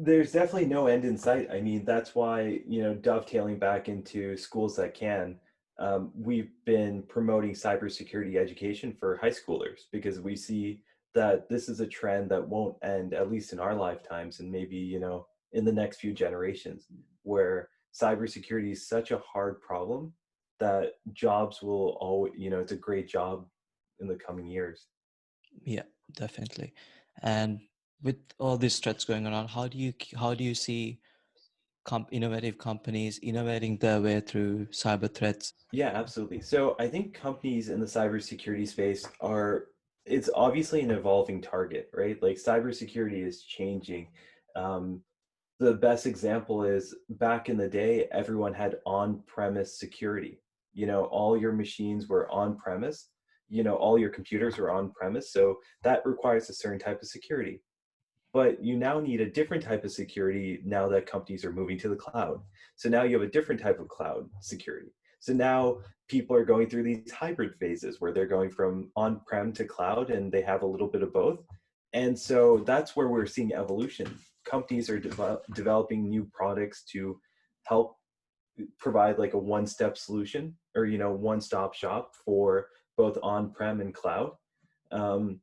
There's definitely no end in sight. I mean, that's why, dovetailing back into schools that can, we've been promoting cybersecurity education for high schoolers because we see that this is a trend that won't end, at least in our lifetimes, and maybe, in the next few generations, where cybersecurity is such a hard problem that jobs will always, it's a great job in the coming years. Yeah, definitely. And with all these threats going on, how do you see innovative companies innovating their way through cyber threats? Yeah, absolutely. So I think companies in the cybersecurity space it's obviously an evolving target, right? Like cybersecurity is changing. Um, the best example is back in the day, everyone had on-premise security. All your machines were on-premise, all your computers were on-premise. So that requires a certain type of security. But you now need a different type of security now that companies are moving to the cloud. So now you have a different type of cloud security. So now people are going through these hybrid phases where they're going from on-prem to cloud and they have a little bit of both. And so that's where we're seeing evolution. Companies are developing new products to help provide like a one-step solution or one-stop shop for both on-prem and cloud. Um,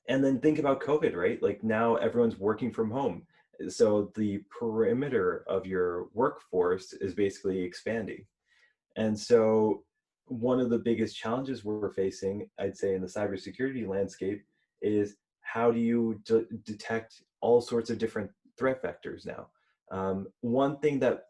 and then think about COVID, right? Like now everyone's working from home. So the perimeter of your workforce is basically expanding. And so one of the biggest challenges we're facing, I'd say, in the cybersecurity landscape is how do you detect all sorts of different threat vectors now? One thing that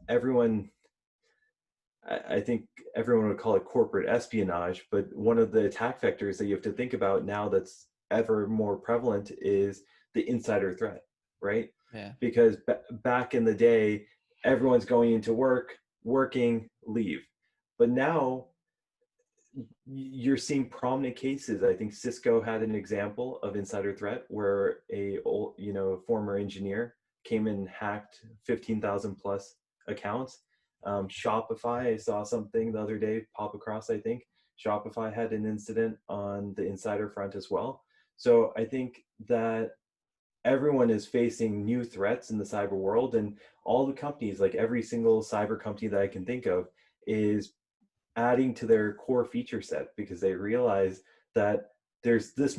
I think everyone would call it corporate espionage, but one of the attack vectors that you have to think about now that's ever more prevalent is the insider threat, right? Yeah. Because back in the day, everyone's going into work, working, leave. But now you're seeing prominent cases. I think Cisco had an example of insider threat where former engineer came and hacked 15,000 plus accounts. Shopify, I saw something the other day pop across, I think. Shopify had an incident on the insider front as well. So I think that everyone is facing new threats in the cyber world, and all the companies, like every single cyber company that I can think of, is adding to their core feature set because they realize that there's this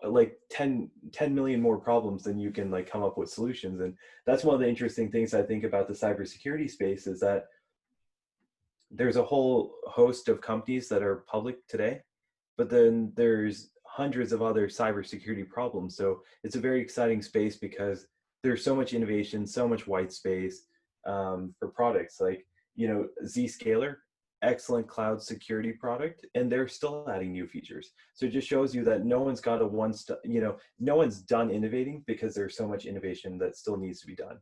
like 10 million more problems than you can like come up with solutions. And that's one of the interesting things I think about the cybersecurity space is that there's a whole host of companies that are public today, but then there's hundreds of other cybersecurity problems. So it's a very exciting space because there's so much innovation, so much white space for products like, Zscaler, excellent cloud security product, and they're still adding new features. So it just shows you that no one's got no one's done innovating because there's so much innovation that still needs to be done.